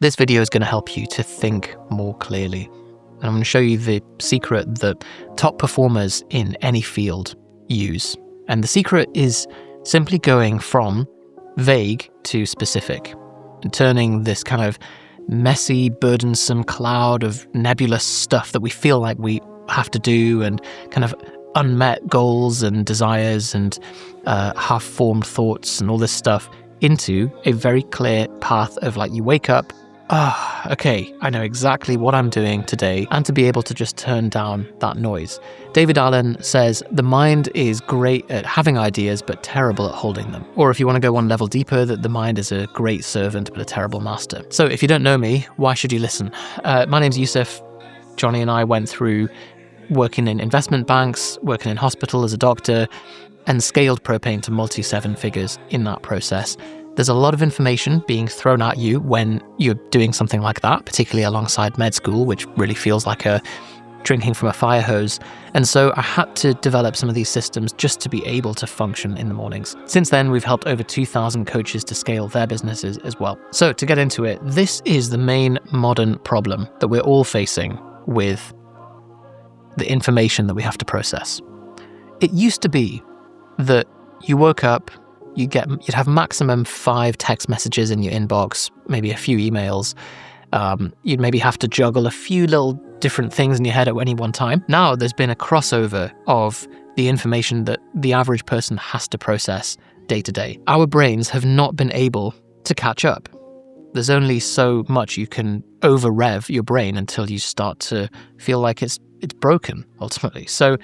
This video is going to help you to think more clearly. And I'm going to show you the secret that top performers in any field use. And the secret is simply going from vague to specific and turning this kind of messy, burdensome cloud of nebulous stuff that we feel like we have to do and kind of unmet goals and desires and half-formed thoughts and all this stuff into a very clear path of like you wake up, okay, I know exactly what I'm doing today, and to be able to just turn down that noise. David Allen says, the mind is great at having ideas but terrible at holding them. Or if you want to go one level deeper, that the mind is a great servant but a terrible master. So if you don't know me, why should you listen? My name's Yusuf. Johnny and I went through working in investment banks, working in hospital as a doctor, and scaled propane to multi-seven figures in that process. There's a lot of information being thrown at you when you're doing something like that, particularly alongside med school, which really feels like a drinking from a fire hose. And so I had to develop some of these systems just to be able to function in the mornings. Since then, we've helped over 2,000 coaches to scale their businesses as well. So to get into it, this is the main modern problem that we're all facing with the information that we have to process. It used to be that you woke up, you'd have maximum 5 text messages in your inbox, maybe a few emails. You'd maybe have to juggle a few little different things in your head at any one time. Now there's been a crossover of the information that the average person has to process day to day. Our brains have not been able to catch up. There's only so much you can over-rev your brain until you start to feel like it's broken, ultimately. So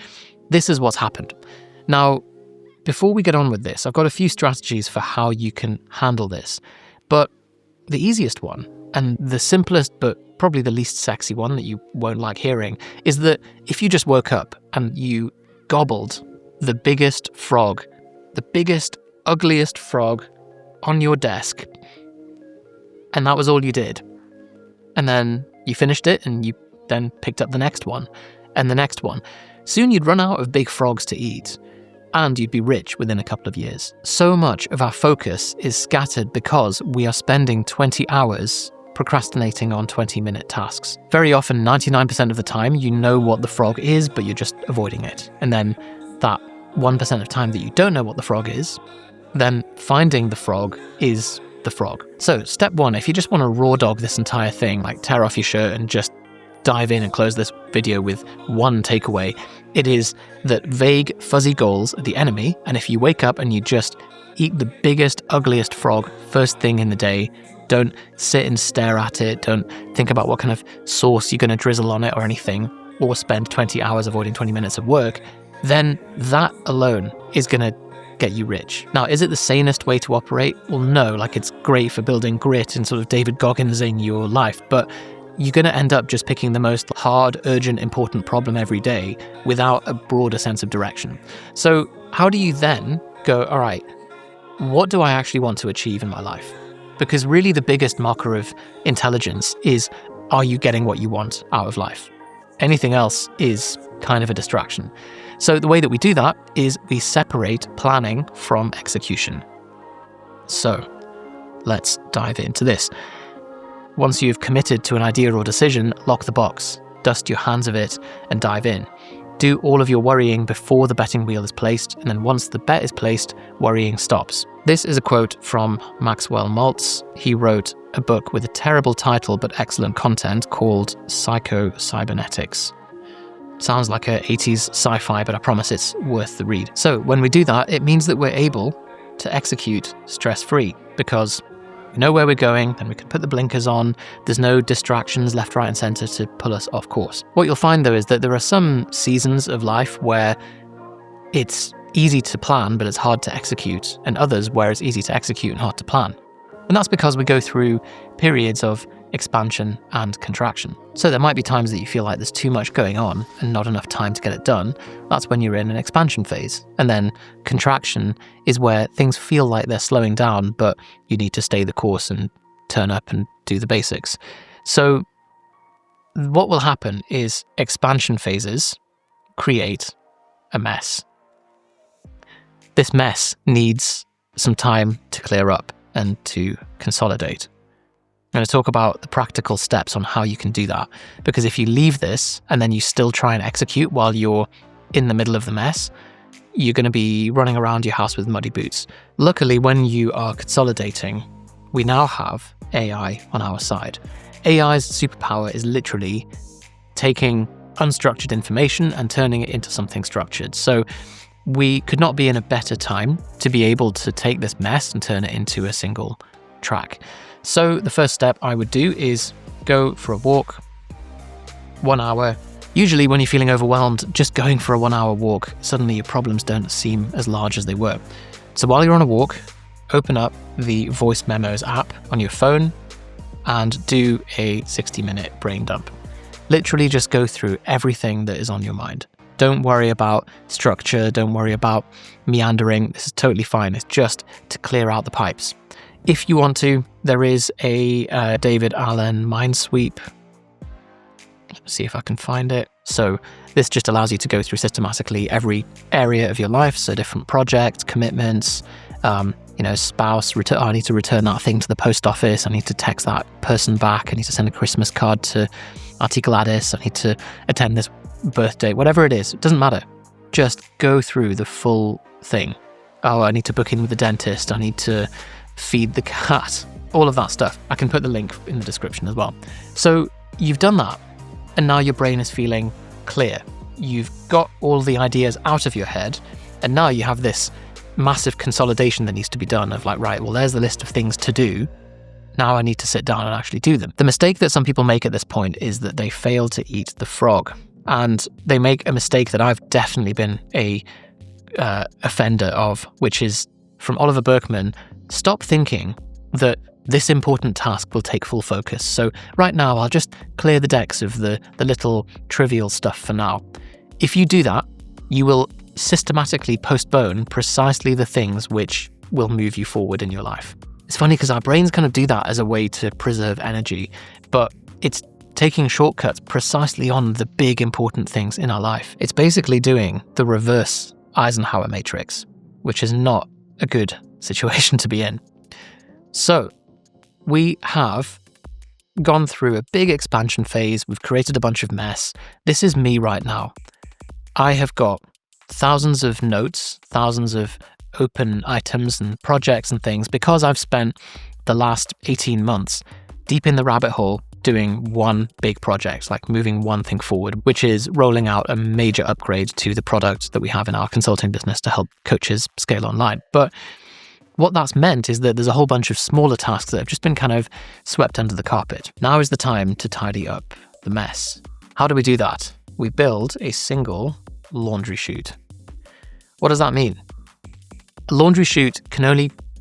this is what's happened. Now, before we get on with this, I've got a few strategies for how you can handle this. But the easiest one, and the simplest but probably the least sexy one that you won't like hearing, is that if you just woke up and you gobbled the biggest frog, the biggest, ugliest frog on your desk, and that was all you did, and then you finished it and you then picked up the next one and the next one, soon you'd run out of big frogs to eat. And you'd be rich within a couple of years. So much of our focus is scattered because we are spending 20 hours procrastinating on 20-minute tasks. Very often, 99% of the time, you know what the frog is, but you're just avoiding it. And then that 1% of time that you don't know what the frog is, then finding the frog is the frog. So step 1, if you just want to raw dog this entire thing, like tear off your shirt and just dive in and close this video with one takeaway, it is that vague, fuzzy goals are the enemy, and if you wake up and you just eat the biggest, ugliest frog first thing in the day, don't sit and stare at it, don't think about what kind of sauce you're going to drizzle on it or anything, or spend 20 hours avoiding 20 minutes of work, then that alone is going to get you rich. Now, is it the sanest way to operate? Well, no, like it's great for building grit and sort of David Goggins in your life, but you're going to end up just picking the most hard, urgent, important problem every day without a broader sense of direction. So how do you then go, all right, what do I actually want to achieve in my life? Because really the biggest marker of intelligence is, are you getting what you want out of life? Anything else is kind of a distraction. So the way that we do that is we separate planning from execution. So let's dive into this. Once you've committed to an idea or decision, lock the box, dust your hands of it, and dive in. Do all of your worrying before the betting wheel is placed, and then once the bet is placed, worrying stops. This is a quote from Maxwell Maltz. He wrote a book with a terrible title but excellent content called Psycho-Cybernetics. Sounds like a 80s sci-fi, but I promise it's worth the read. So when we do that, it means that we're able to execute stress-free, because we know where we're going, then we can put the blinkers on. There's no distractions left, right, and center to pull us off course. What you'll find, though, is that there are some seasons of life where it's easy to plan, but it's hard to execute, and others where it's easy to execute and hard to plan. And that's because we go through periods of expansion and contraction. So there might be times that you feel like there's too much going on and not enough time to get it done. That's when you're in an expansion phase. And then contraction is where things feel like they're slowing down, but you need to stay the course and turn up and do the basics. So what will happen is expansion phases create a mess. This mess needs some time to clear up and to consolidate. I'm going to talk about the practical steps on how you can do that. Because if you leave this and then you still try and execute while you're in the middle of the mess, you're going to be running around your house with muddy boots. Luckily, when you are consolidating, we now have AI on our side. AI's superpower is literally taking unstructured information and turning it into something structured. So we could not be in a better time to be able to take this mess and turn it into a single track. So the first step I would do is go for a walk, 1 hour. Usually when you're feeling overwhelmed, just going for a 1 hour walk, suddenly your problems don't seem as large as they were. So while you're on a walk, open up the Voice Memos app on your phone and do a 60-minute brain dump. Literally just go through everything that is on your mind. Don't worry about structure, don't worry about meandering. This is totally fine. It's just to clear out the pipes. If you want to, there is a David Allen mind sweep. Let's see if I can find it. So this just allows you to go through systematically every area of your life. So different projects, commitments, spouse, I need to return that thing to the post office. I need to text that person back. I need to send a Christmas card to Auntie Gladys. I need to attend this birthday, whatever it is. It doesn't matter. Just go through the full thing. Oh, I need to book in with the dentist. I need to feed the cat. All of that stuff. I can put the link in the description as well. So you've done that. And now your brain is feeling clear. You've got all the ideas out of your head. And now you have this massive consolidation that needs to be done of like, right, well, there's the list of things to do. Now I need to sit down and actually do them. The mistake that some people make at this point is that they fail to eat the frog. And they make a mistake that I've definitely been a offender of, which is from Oliver Burkeman, stop thinking that this important task will take full focus. So right now, I'll just clear the decks of the little trivial stuff for now. If you do that, you will systematically postpone precisely the things which will move you forward in your life. It's funny because our brains kind of do that as a way to preserve energy, but it's taking shortcuts precisely on the big important things in our life. It's basically doing the reverse Eisenhower matrix, which is not a good situation to be in. So we have gone through a big expansion phase. We've created a bunch of mess. This is me right now. I have got thousands of notes, thousands of open items and projects and things because I've spent the last 18 months deep in the rabbit hole doing one big project, like moving one thing forward, which is rolling out a major upgrade to the product that we have in our consulting business to help coaches scale online. But what that's meant is that there's a whole bunch of smaller tasks that have just been kind of swept under the carpet. Now is the time to tidy up the mess. How do we do that? We build a single laundry chute. What does that mean? A laundry chute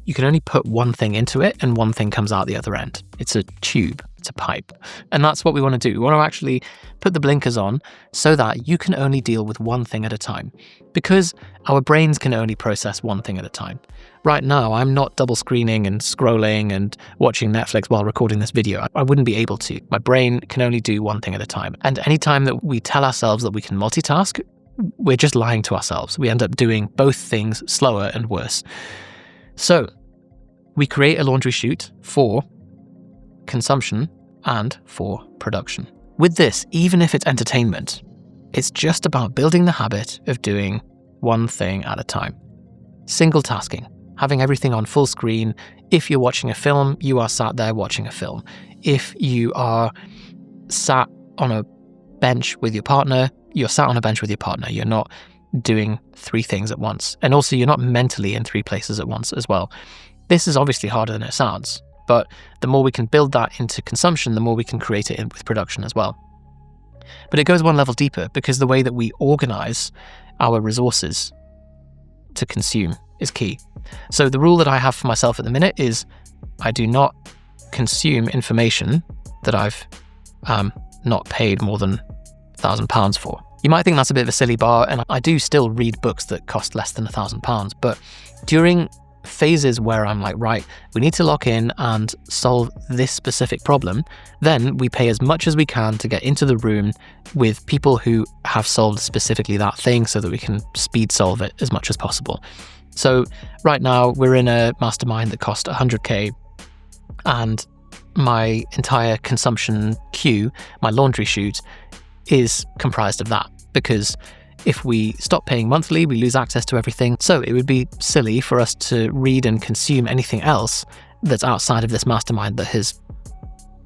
you can only put one thing into it and one thing comes out the other end. It's a tube, it's a pipe. And that's what we want to do. We want to actually put the blinkers on so that you can only deal with one thing at a time, because our brains can only process one thing at a time. Right now, I'm not double screening and scrolling and watching Netflix while recording this video. I wouldn't be able to. My brain can only do one thing at a time. And anytime that we tell ourselves that we can multitask, we're just lying to ourselves. We end up doing both things slower and worse. So we create a laundry chute for consumption and for production. With this, even if it's entertainment, it's just about building the habit of doing one thing at a time. Single tasking, having everything on full screen. If you're watching a film, you are sat there watching a film. If you are sat on a bench with your partner, you're sat on a bench with your partner. You're not doing three things at once. And also you're not mentally in three places at once as well. This is obviously harder than it sounds, but the more we can build that into consumption, the more we can create it with production as well. But it goes one level deeper, because the way that we organize our resources to consume is key. So the rule that I have for myself at the minute is I do not consume information that I've not paid more than £1,000 for. You might think that's a bit of a silly bar, and I do still read books that cost less than £1,000, but during phases where I'm like, right, we need to lock in and solve this specific problem, then we pay as much as we can to get into the room with people who have solved specifically that thing so that we can speed solve it as much as possible. So right now we're in a mastermind that cost 100k, and my entire consumption queue, my laundry chute, is comprised of that. Because if we stop paying monthly, we lose access to everything. So it would be silly for us to read and consume anything else that's outside of this mastermind that has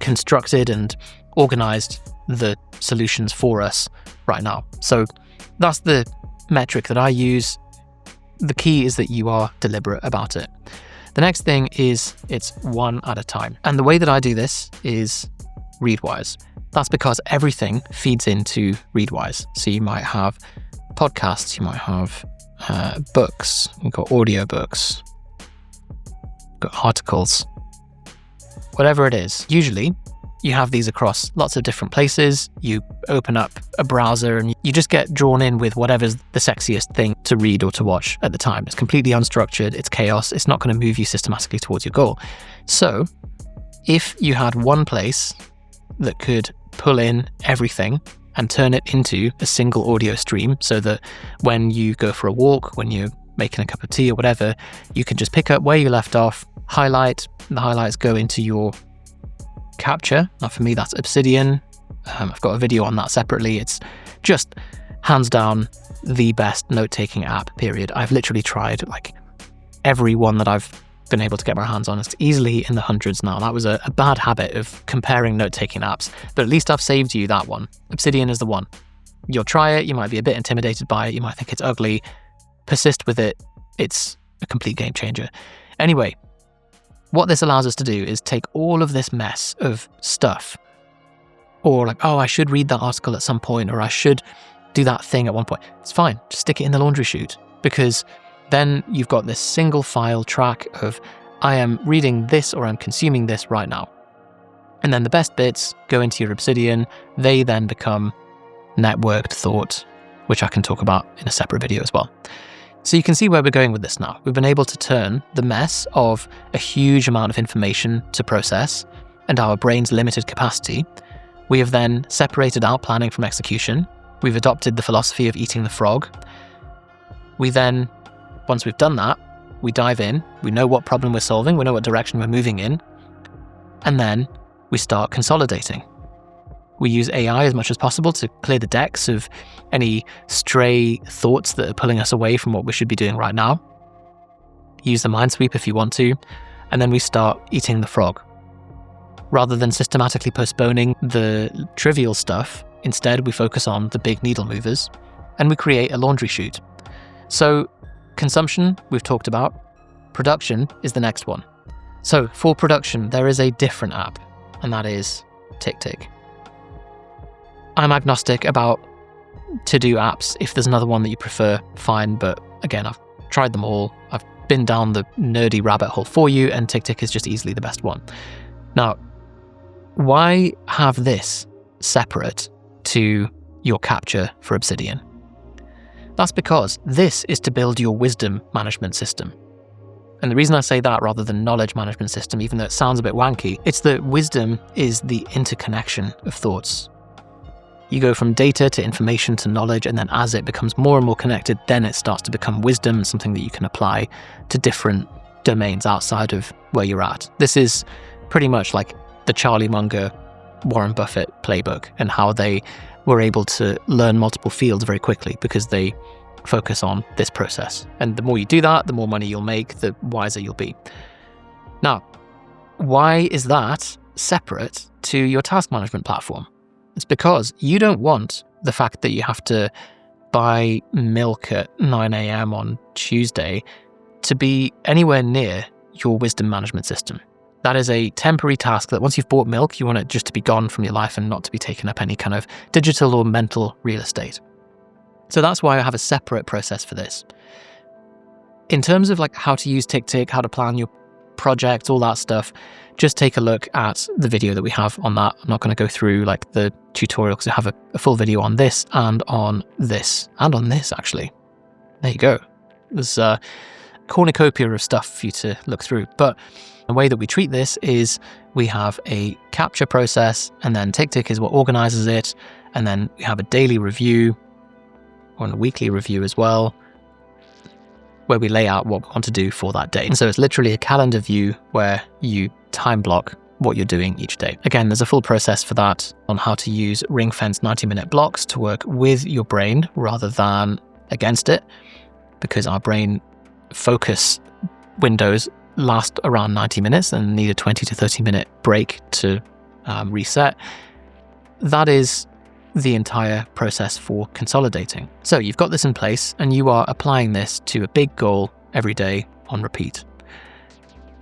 constructed and organized the solutions for us right now. So that's the metric that I use. The key is that you are deliberate about it. The next thing is it's one at a time. And the way that I do this is Readwise. That's because everything feeds into Readwise. So you might have podcasts, you might have books, you've got audiobooks, you've got articles, whatever it is. Usually you have these across lots of different places. You open up a browser and you just get drawn in with whatever's the sexiest thing to read or to watch at the time. It's completely unstructured, it's chaos, it's not going to move you systematically towards your goal. So if you had one place that could pull in everything and turn it into a single audio stream, so that when you go for a walk, when you're making a cup of tea or whatever, you can just pick up where you left off, highlight, the highlights go into your capture. Now for me, that's Obsidian. I've got a video on that separately. It's just hands down the best note-taking app, period. I've literally tried like every one that I've been able to get my hands on. It's easily in the hundreds now. That was a bad habit of comparing note-taking apps, but at least I've saved you that one. Obsidian is the one. You'll try it, you might be a bit intimidated by it, you might think it's ugly. Persist with it, it's a complete game changer. Anyway, what this allows us to do is take all of this mess of stuff, or like, oh, I should read that article at some point, or I should do that thing at one point. It's fine, just stick it in the laundry chute, because then you've got this single file track of, I am reading this or I'm consuming this right now. And then the best bits go into your Obsidian. They then become networked thought, which I can talk about in a separate video as well. So you can see where we're going with this now. We've been able to turn the mess of a huge amount of information to process and our brain's limited capacity. We have then separated out planning from execution. We've adopted the philosophy of eating the frog. We then, once we've done that, we dive in, we know what problem we're solving, we know what direction we're moving in, and then we start consolidating. We use AI as much as possible to clear the decks of any stray thoughts that are pulling us away from what we should be doing right now. Use the mind sweep if you want to, and then we start eating the frog. Rather than systematically postponing the trivial stuff, instead we focus on the big needle movers, and we create a laundry chute. So consumption, we've talked about. Production is the next one. So for production, there is a different app, and that is TickTick. I'm agnostic about to-do apps. If there's another one that you prefer, fine. But again, I've tried them all. I've been down the nerdy rabbit hole for you, and TickTick is just easily the best one. Now, why have this separate to your capture for Obsidian? That's because this is to build your wisdom management system. And the reason I say that rather than knowledge management system, even though it sounds a bit wanky, it's that wisdom is the interconnection of thoughts. You go from data to information to knowledge, and then as it becomes more and more connected, then it starts to become wisdom and something that you can apply to different domains outside of where you're at. This is pretty much like the Charlie Munger, Warren Buffett playbook, and how they were able to learn multiple fields very quickly because they focus on this process. And the more you do that, the more money you'll make, the wiser you'll be. Now, why is that separate to your task management platform? It's because you don't want the fact that you have to buy milk at 9 a.m. on Tuesday to be anywhere near your wisdom management system. That is a temporary task that once you've bought milk, you want it just to be gone from your life and not to be taking up any kind of digital or mental real estate. So that's why I have a separate process for this. In terms of like how to use TickTick, how to plan your projects, all that stuff, just take a look at the video that we have on that. I'm not going to go through like the tutorial because I have a full video on this and on this and on this actually. There you go. There's a cornucopia of stuff for you to look through. But the way that we treat this is we have a capture process, and then TickTick is what organizes it, and then we have a daily review or a weekly review as well, where we lay out what we want to do for that day. And so it's literally a calendar view where you time block what you're doing each day. Again, there's a full process for that on how to use ring-fence 90-minute blocks to work with your brain rather than against it, because our brain focus windows last around 90 minutes and need a 20 to 30-minute break to reset. That is the entire process for consolidating. So you've got this in place and you are applying this to a big goal every day on repeat.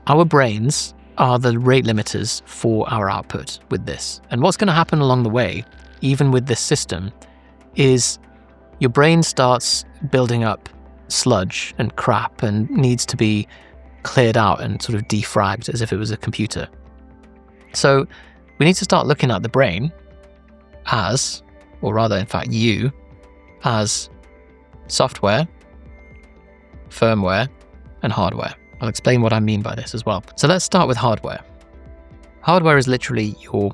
Our brains are the rate limiters for our output with this. And what's going to happen along the way, even with this system, is your brain starts building up sludge and crap and needs to be cleared out and sort of defragged as if it was a computer. So we need to start looking at the brain as, or rather, in fact, you, as software, firmware, and hardware. I'll explain what I mean by this as well. So let's start with hardware. Hardware is literally your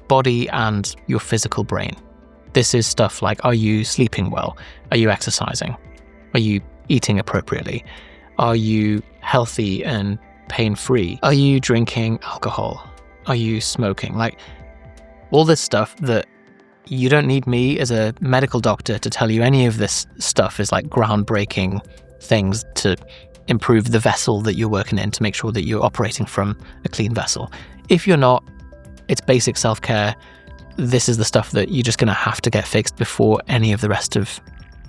body and your physical brain. This is stuff like, are you sleeping well? Are you exercising? Are you eating appropriately? Are you healthy and pain-free? Are you drinking alcohol? Are you smoking? Like, all this stuff that you don't need me as a medical doctor to tell you any of this stuff is like groundbreaking things to improve the vessel that you're working in, to make sure that you're operating from a clean vessel. If you're not, it's basic self-care. This is the stuff that you're just going to have to get fixed before any of the rest of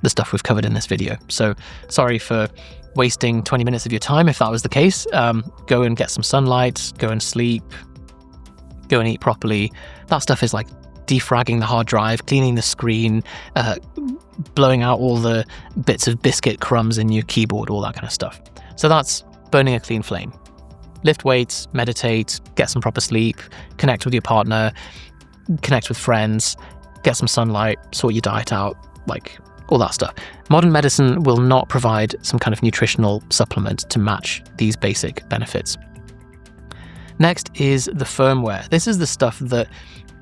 the stuff we've covered in this video. So sorry for wasting 20 minutes of your time if that was the case. Go and get some sunlight, go and sleep, go and eat properly. That stuff is like defragging the hard drive, cleaning the screen, blowing out all the bits of biscuit crumbs in your keyboard, all that kind of stuff. So that's burning a clean flame. Lift weights, meditate, get some proper sleep, connect with your partner, connect with friends, get some sunlight, sort your diet out, like all that stuff. Modern medicine will not provide some kind of nutritional supplement to match these basic benefits. Next is the firmware. This is the stuff that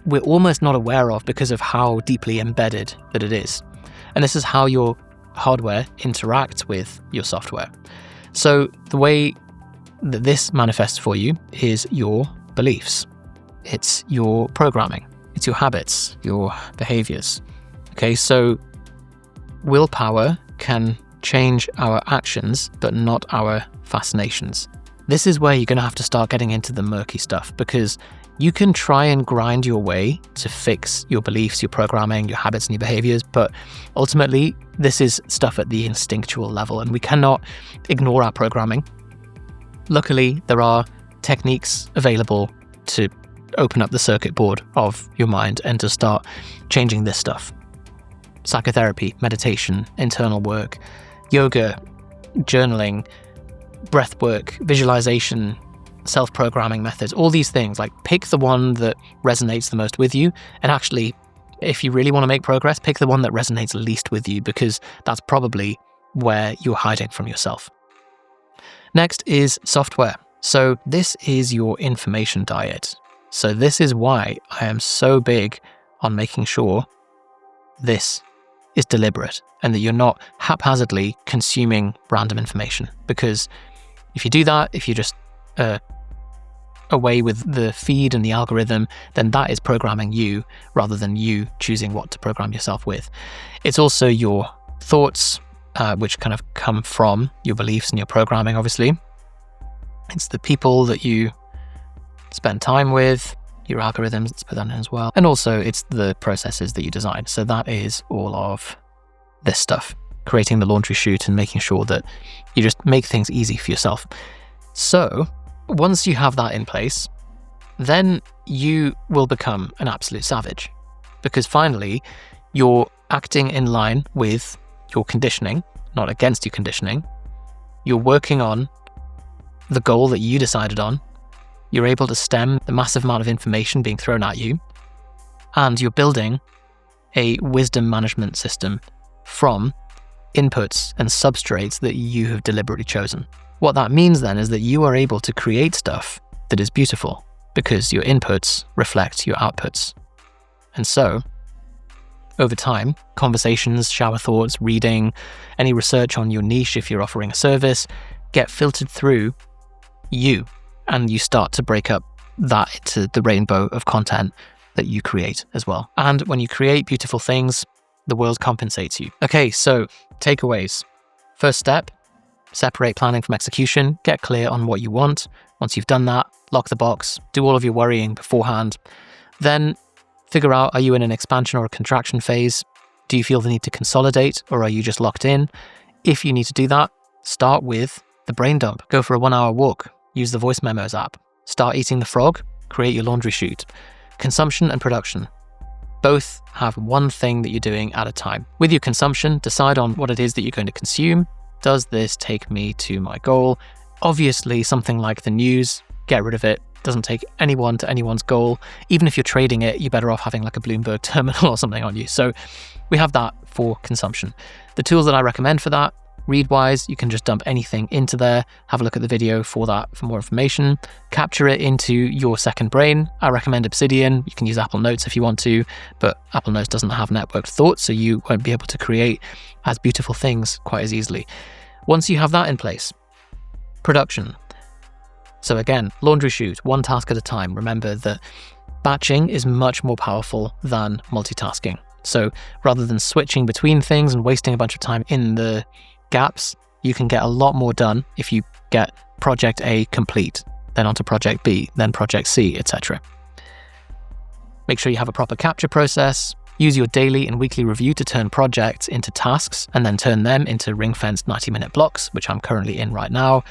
we're almost not aware of because of how deeply embedded that it is. And this is how your hardware interacts with your software. So the way that this manifests for you is your beliefs. It's your programming. It's your habits, your behaviors. Okay, so willpower can change our actions, but not our fascinations. This is where you're going to have to start getting into the murky stuff, because you can try and grind your way to fix your beliefs, your programming, your habits and your behaviors, but ultimately this is stuff at the instinctual level and we cannot ignore our programming. Luckily, there are techniques available to open up the circuit board of your mind and to start changing this stuff. Psychotherapy, meditation, internal work, yoga, journaling, breath work, visualization, self-programming methods, all these things. Like, pick the one that resonates the most with you, and actually, if you really want to make progress, pick the one that resonates least with you, because that's probably where you're hiding from yourself. Next is software. So this is your information diet. So this is why I am so big on making sure this is deliberate and that you're not haphazardly consuming random information. Because if you do that, if you just away with the feed and the algorithm, then that is programming you rather than you choosing what to program yourself with. It's also your thoughts, which kind of come from your beliefs and your programming, obviously. It's the people that you spend time with, your algorithms, let's put that in as well. And also it's the processes that you design. So that is all of this stuff, creating the laundry chute and making sure that you just make things easy for yourself. So once you have that in place, then you will become an absolute savage, because finally you're acting in line with your conditioning, not against your conditioning. You're working on the goal that you decided on. You're able to stem the massive amount of information being thrown at you, and you're building a wisdom management system from inputs and substrates that you have deliberately chosen. What that means then is that you are able to create stuff that is beautiful because your inputs reflect your outputs. And so, over time, conversations, shower thoughts, reading, any research on your niche if you're offering a service, get filtered through you, and you start to break up that into the rainbow of content that you create as well. And when you create beautiful things, the world compensates you. Okay, so takeaways. First step, separate planning from execution, get clear on what you want. Once you've done that, lock the box, do all of your worrying beforehand. Then figure out, are you in an expansion or a contraction phase? Do you feel the need to consolidate, or are you just locked in? If you need to do that, start with the brain dump. Go for a 1-hour walk, use the voice memos app, start eating the frog, create your laundry chute. Consumption and production. Both have one thing that you're doing at a time. With your consumption, decide on what it is that you're going to consume. Does this take me to my goal? Obviously, something like the news, get rid of it. Doesn't take anyone to anyone's goal. Even if you're trading it, you're better off having like a Bloomberg terminal or something on you. So we have that for consumption. The tools that I recommend for that, Readwise, you can just dump anything into there. Have a look at the video for that for more information. Capture it into your second brain. I recommend Obsidian. You can use Apple Notes if you want to, but Apple Notes doesn't have networked thought, so you won't be able to create as beautiful things quite as easily. Once you have that in place, production. So again, laundry chute, one task at a time. Remember that batching is much more powerful than multitasking. So rather than switching between things and wasting a bunch of time in the gaps, you can get a lot more done if you get project A complete, then onto project B, then project C, etc. Make sure you have a proper capture process. Use your daily and weekly review to turn projects into tasks and then turn them into ring-fenced 90-minute blocks, which I'm currently in right now.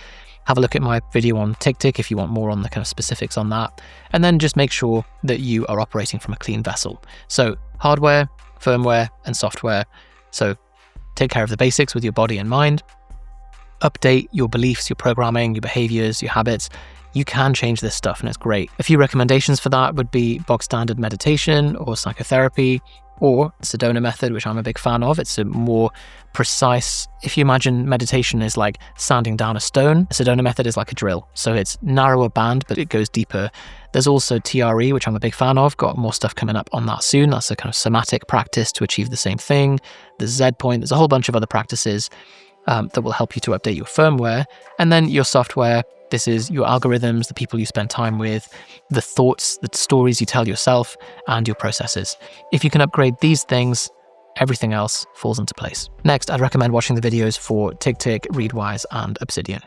Have a look at my video on TickTick if you want more on the kind of specifics on that. And then just make sure that you are operating from a clean vessel. So hardware, firmware, and software. So take care of the basics with your body and mind. Update your beliefs, your programming, your behaviors, your habits. You can change this stuff and it's great. A few recommendations for that would be bog standard meditation or psychotherapy, or the Sedona method, which I'm a big fan of. It's a more precise, if you imagine meditation is like sanding down a stone, the Sedona method is like a drill. So it's narrower band, but it goes deeper. There's also TRE, which I'm a big fan of. Got more stuff coming up on that soon. That's a kind of somatic practice to achieve the same thing. The Z point, there's a whole bunch of other practices that will help you to update your firmware. And then your software, this is your algorithms, the people you spend time with, the thoughts, the stories you tell yourself, and your processes. If you can upgrade these things, everything else falls into place. Next, I'd recommend watching the videos for TickTick, Readwise, and Obsidian.